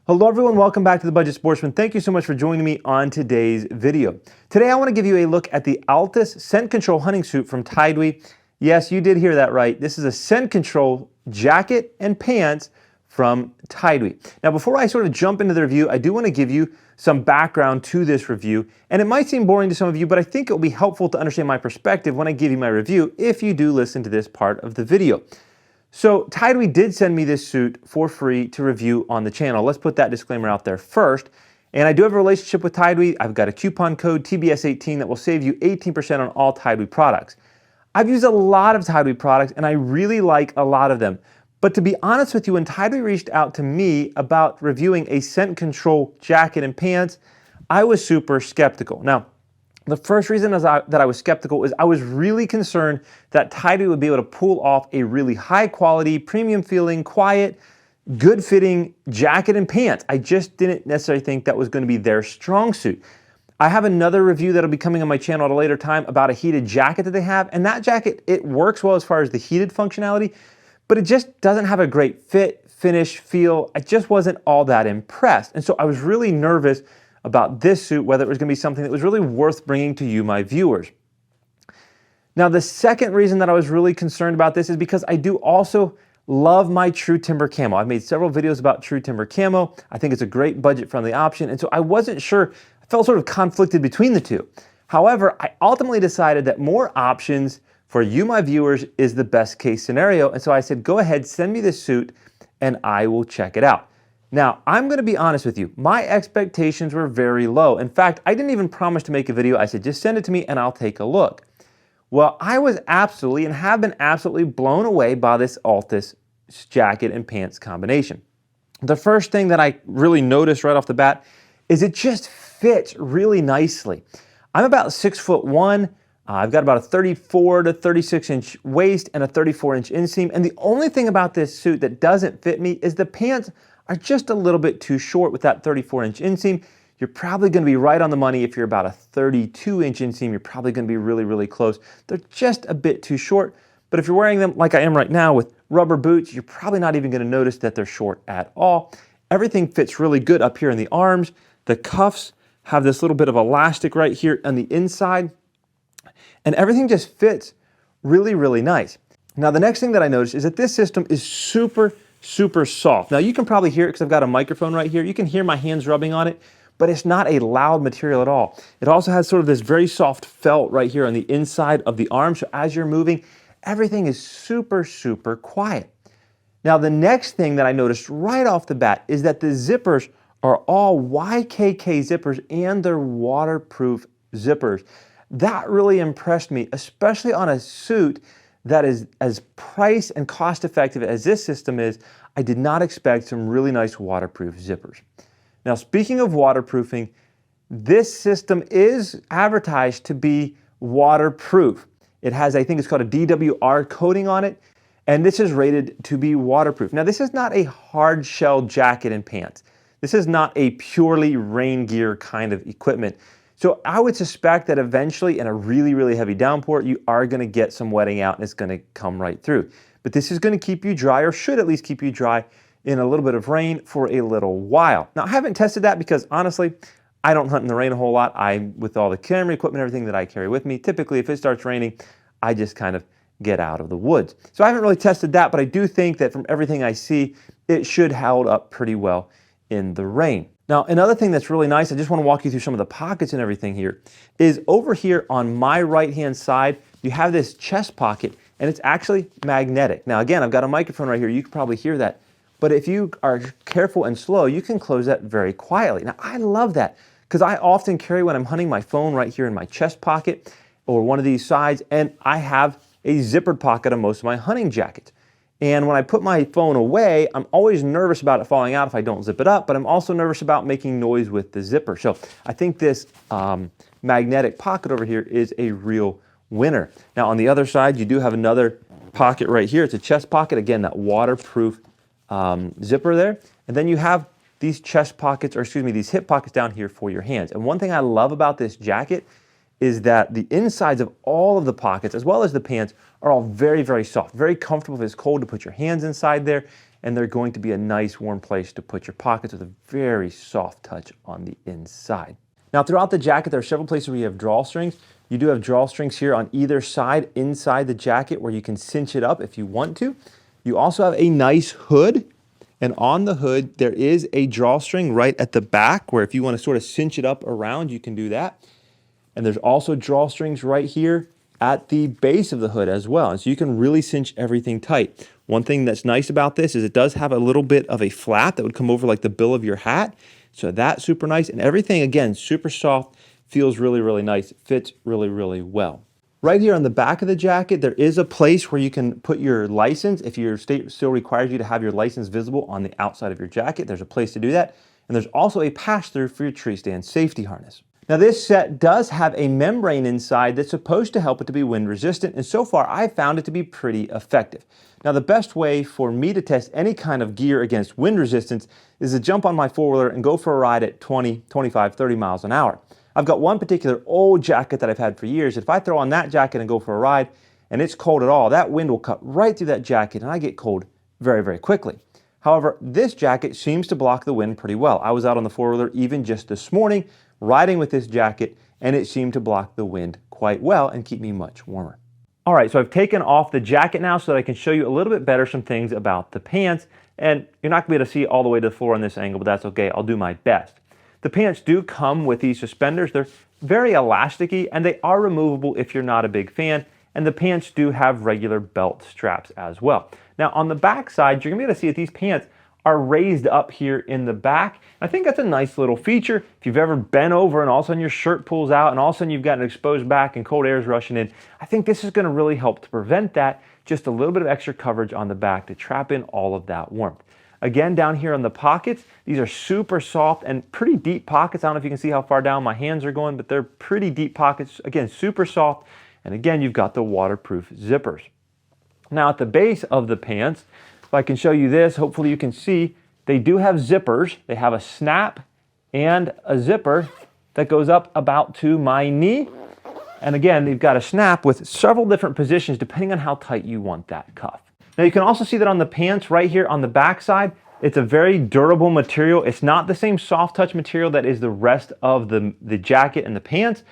Hello everyone, welcome back to The Budget Sportsman. Thank you so much for joining me on today's video. Today I want to give you a look at the Altis Scent Control hunting suit from TideWe. Yes, you did hear that right. This is a scent control jacket and pants from TideWe. Now before I sort of jump into the review, I do want to give you some background to this review. And it might seem boring to some of you, but I think it will be helpful to understand my perspective when I give you my review if you do listen to this part of the video. So TideWe did send me this suit for free to review on the channel. Let's put that disclaimer out there first. And I do have a relationship with TideWe. I've got a coupon code TBS18 that will save you 18% on all TideWe products. I've used a lot of TideWe products and I really like a lot of them. But to be honest with you, when TideWe reached out to me about reviewing a scent control jacket and pants, I was super skeptical. Now, the first reason that I was skeptical is I was really concerned that TideWe would be able to pull off a really high quality, premium feeling, quiet, good fitting jacket and pants. I just didn't necessarily think that was going to be their strong suit. I have another review that'll be coming on my channel at a later time about a heated jacket that they have, and that jacket, it works well as far as the heated functionality, but it just doesn't have a great fit, finish, feel. I just wasn't all that impressed. And so I was really nervous about this suit, whether it was going to be something that was really worth bringing to you, my viewers. Now, the second reason that I was really concerned about this is because I do also love my True Timber Camo. I've made several videos about True Timber Camo. I think it's a great budget-friendly option, and so I wasn't sure. I felt sort of conflicted between the two. However, I ultimately decided that more options for you, my viewers, is the best case scenario, and so I said, go ahead, send me this suit, and I will check it out. Now, I'm going to be honest with you. My expectations were very low. In fact, I didn't even promise to make a video. I said, just send it to me and I'll take a look. Well, I was absolutely and have been absolutely blown away by this Altis jacket and pants combination. The first thing that I really noticed right off the bat is it just fits really nicely. I'm about 6'1". I've got about a 34 to 36 inch waist and a 34 inch inseam. And the only thing about this suit that doesn't fit me is the pants are just a little bit too short with that 34 inch inseam. You're probably going to be right on the money if you're about a 32 inch inseam. You're probably going to be really, really close. They're just a bit too short. But if you're wearing them like I am right now with rubber boots, you're probably not even going to notice that they're short at all. Everything fits really good up here in the arms. The cuffs have this little bit of elastic right here on the inside. And everything just fits really, really nice. Now, the next thing that I noticed is that this system is super soft. Now, you can probably hear it because I've got a microphone right here. You can hear my hands rubbing on it, but it's not a loud material at all. It also has sort of this very soft felt right here on the inside of the arm. So as you're moving, everything is super quiet. Now, the next thing that I noticed right off the bat is that the zippers are all YKK zippers and they're waterproof zippers. That really impressed me, especially on a suit that is as price and cost effective as this system is. I did not expect some really nice waterproof zippers. Now, speaking of waterproofing, this system is advertised to be waterproof. It has, I think it's called a DWR coating on it, and this is rated to be waterproof. Now, this is not a hard shell jacket and pants. This is not a purely rain gear kind of equipment. So I would suspect that eventually in a really heavy downpour, you are going to get some wetting out and it's going to come right through. But this is going to keep you dry, or should at least keep you dry in a little bit of rain for a little while. Now, I haven't tested that because honestly, I don't hunt in the rain a whole lot. With all the camera equipment, everything that I carry with me, typically if it starts raining, I just kind of get out of the woods. So I haven't really tested that, but I do think that from everything I see, it should hold up pretty well in the rain. Now, another thing that's really nice, I just want to walk you through some of the pockets and everything here, is over here on my right-hand side, you have this chest pocket, and it's actually magnetic. Now, again, I've got a microphone right here. You can probably hear that. But if you are careful and slow, you can close that very quietly. Now, I love that because I often carry when I'm hunting my phone right here in my chest pocket or one of these sides, and I have a zippered pocket on most of my hunting jackets. And when I put my phone away, I'm always nervous about it falling out if I don't zip it up, but I'm also nervous about making noise with the zipper. So I think this magnetic pocket over here is a real winner. Now on the other side, you do have another pocket right here. It's a chest pocket. Again, that waterproof zipper there. And then you have these chest pockets, or excuse me, these hip pockets down here for your hands. And one thing I love about this jacket is that the insides of all of the pockets, as well as the pants, are all very soft, very comfortable if it's cold to put your hands inside there. and they're going to be a nice warm place to put your pockets with a very soft touch on the inside. Now throughout the jacket, there are several places where you have drawstrings. You do have drawstrings here on either side inside the jacket where you can cinch it up if you want to. You also have a nice hood, and on the hood there is a drawstring right at the back where if you want to sort of cinch it up around, you can do that. And there's also drawstrings right here at the base of the hood as well. And so you can really cinch everything tight. One thing that's nice about this is it does have a little bit of a flap that would come over like the bill of your hat. So that's super nice. And everything, again, super soft, feels really, really nice, fits really, really well. Right here on the back of the jacket, there is a place where you can put your license. If your state still requires you to have your license visible on the outside of your jacket, there's a place to do that. And there's also a pass-through for your tree stand safety harness. Now this set does have a membrane inside that's supposed to help it to be wind resistant, and so far I've found it to be pretty effective. Now the best way for me to test any kind of gear against wind resistance is to jump on my four-wheeler and go for a ride at 20, 25, 30 miles an hour. I've got one particular old jacket that I've had for years. If I throw on that jacket and go for a ride and it's cold at all, that wind will cut right through that jacket and I get cold very, very quickly. However, this jacket seems to block the wind pretty well. I was out on the four-wheeler even just this morning riding with this jacket, and it seemed to block the wind quite well and keep me much warmer. All right, so I've taken off the jacket now so that I can show you a little bit better some things about the pants, and you're not going to be able to see all the way to the floor on this angle, but that's okay. I'll do my best. The pants do come with these suspenders. They're very elasticy, and they are removable if you're not a big fan, and the pants do have regular belt straps as well. Now, on the back side, you're going to be able to see that these pants are raised up here in the back. I think that's a nice little feature. If you've ever bent over and all of a sudden your shirt pulls out and all of a sudden you've got an exposed back and cold air is rushing in, I think this is going to really help to prevent that. Just a little bit of extra coverage on the back to trap in all of that warmth. Again, down here on the pockets, these are super soft and pretty deep pockets. I don't know if you can see how far down my hands are going, but they're pretty deep pockets. Again, super soft. And again, you've got the waterproof zippers. Now at the base of the pants, if I can show you this, hopefully you can see, they do have zippers. They have a snap and a zipper that goes up about to my knee. And again, they've got a snap with several different positions depending on how tight you want that cuff. Now you can also see that on the pants right here on the back side, it's a very durable material. It's not the same soft touch material that is the rest of the jacket and the pants.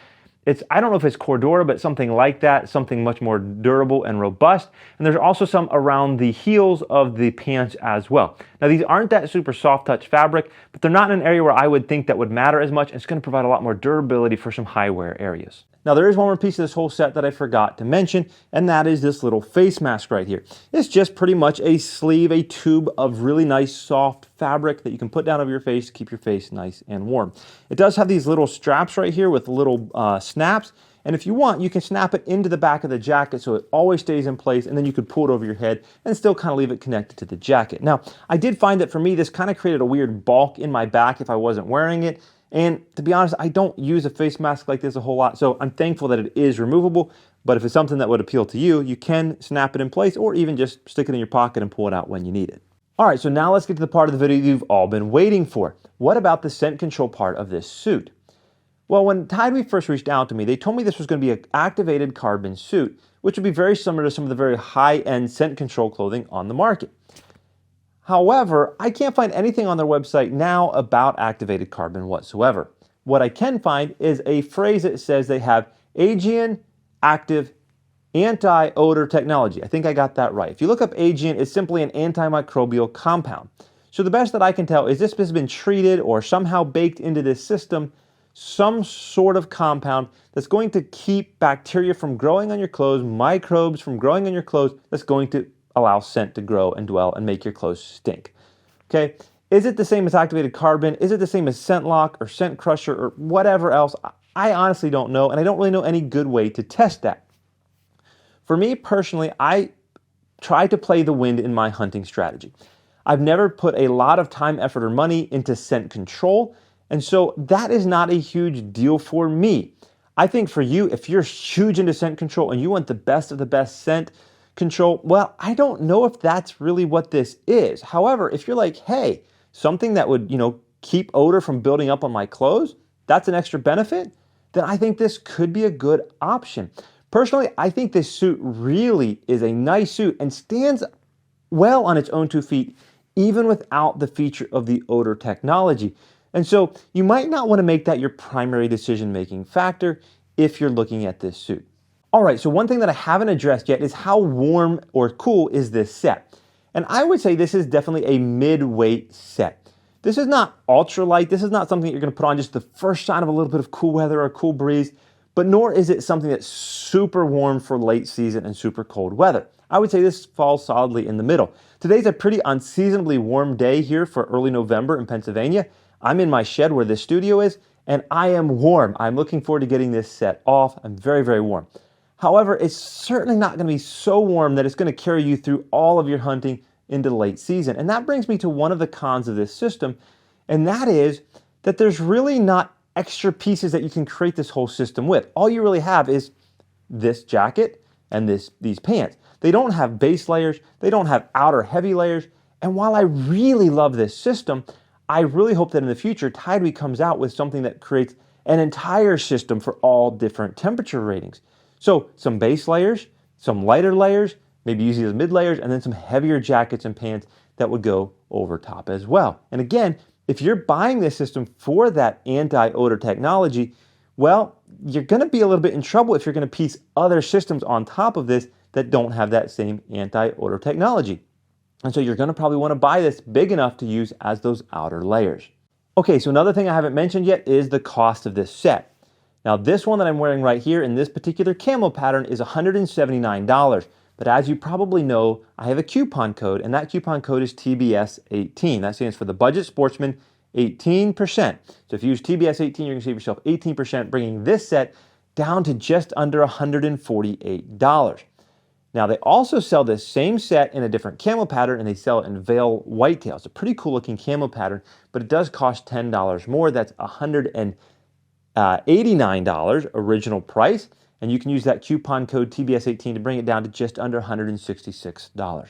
I don't know if it's Cordura, but something like that, something much more durable and robust. And there's also some around the heels of the pants as well. Now these aren't that super soft touch fabric, but they're not in an area where I would think that would matter as much. It's going to provide a lot more durability for some high wear areas. Now there is one more piece of this whole set that I forgot to mention, and that is this little face mask right here. It's just pretty much a sleeve, a tube of really nice soft fabric that you can put down over your face to keep your face nice and warm. It does have these little straps right here with little snaps, and if you want, you can snap it into the back of the jacket so it always stays in place, and then you could pull it over your head and still kind of leave it connected to the jacket. Now, I did find that for me, this kind of created a weird bulk in my back if I wasn't wearing it. And to be honest, I don't use a face mask like this a whole lot, so I'm thankful that it is removable. But if it's something that would appeal to you, you can snap it in place or even just stick it in your pocket and pull it out when you need it. All right, so now let's get to the part of the video you've all been waiting for. What about the scent control part of this suit? Well, when TideWe first reached out to me, they told me this was going to be an activated carbon suit, which would be very similar to some of the very high-end scent control clothing on the market. However, I can't find anything on their website now about activated carbon whatsoever. What I can find is a phrase that says they have Aegean active anti-odor technology. I think I got that right. If you look up Aegean, it's simply an antimicrobial compound. So the best that I can tell is this has been treated or somehow baked into this system, some sort of compound that's going to keep bacteria from growing on your clothes, microbes from growing on your clothes, that's going to allow scent to grow and dwell and make your clothes stink. Okay, is it the same as activated carbon? Is it the same as scent lock or scent crusher or whatever else? I honestly don't know, and I don't really know any good way to test that. For me personally, I try to play the wind in my hunting strategy. I've never put a lot of time, effort, or money into scent control, and so that is not a huge deal for me. I think for you, if you're huge into scent control and you want the best of the best scent control, well, I don't know if that's really what this is. However, if you're like, hey, something that would, keep odor from building up on my clothes, that's an extra benefit, then I think this could be a good option. Personally, I think this suit really is a nice suit and stands well on its own 2 feet even without the feature of the odor technology. And so you might not want to make that your primary decision-making factor if you're looking at this suit. All right, so one thing that I haven't addressed yet is how warm or cool is this set? And I would say this is definitely a mid-weight set. This is not ultralight. This is not something that you're going to put on just the first sign of a little bit of cool weather or a cool breeze, but nor is it something that's super warm for late season and super cold weather. I would say this falls solidly in the middle. Today's a pretty unseasonably warm day here for early November in Pennsylvania. I'm in my shed where this studio is, and I am warm. I'm looking forward to getting this set off. I'm very, very warm. However, it's certainly not going to be so warm that it's going to carry you through all of your hunting into the late season. And that brings me to one of the cons of this system, and that is that there's really not extra pieces that you can create this whole system with. All you really have is this jacket and these pants. They don't have base layers, they don't have outer heavy layers, and while I really love this system, I really hope that in the future TideWe comes out with something that creates an entire system for all different temperature ratings. So some base layers, some lighter layers, maybe using as mid layers, and then some heavier jackets and pants that would go over top as well. And again, if you're buying this system for that anti-odor technology, well, you're going to be a little bit in trouble if you're going to piece other systems on top of this that don't have that same anti-odor technology. And so you're going to probably want to buy this big enough to use as those outer layers. Okay, so another thing I haven't mentioned yet is the cost of this set. Now this one that I'm wearing right here in this particular camo pattern is $179. But as you probably know, I have a coupon code, and that coupon code is TBS18. That stands for the Budget Sportsman 18%. So if you use TBS18, you're going to save yourself 18%, bringing this set down to just under $148. Now they also sell this same set in a different camo pattern, and they sell it in veil whitetail. It's a pretty cool looking camo pattern, but it does cost $10 more. That's $189 original price. And you can use that coupon code TBS18 to bring it down to just under $166.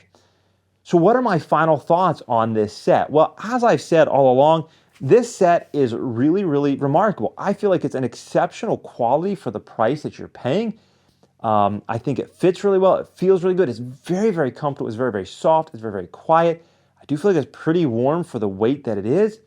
So what are my final thoughts on this set? Well, as I've said all along, this set is really, really remarkable. I feel like it's an exceptional quality for the price that you're paying. I think it fits really well. It feels really good. It's very, very comfortable. It's very, very soft. It's very, very quiet. I do feel like it's pretty warm for the weight that it is.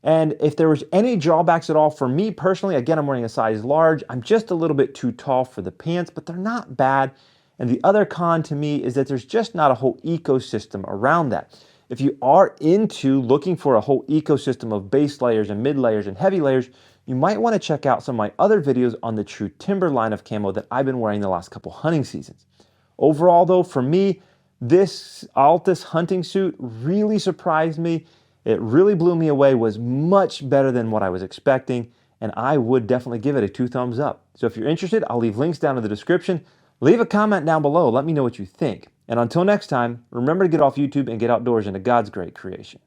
And if there was any drawbacks at all for me personally, again, I'm wearing a size large. I'm just a little bit too tall for the pants, but they're not bad. And the other con to me is that there's just not a whole ecosystem around that. If you are into looking for a whole ecosystem of base layers and mid layers and heavy layers, you might want to check out some of my other videos on the True Timber line of camo that I've been wearing the last couple hunting seasons. Overall though, for me, this Altis hunting suit really surprised me. It really blew me away, was much better than what I was expecting, and I would definitely give it a 2 thumbs up. So if you're interested, I'll leave links down in the description. Leave a comment down below. Let me know what you think. And until next time, remember to get off YouTube and get outdoors into God's great creation.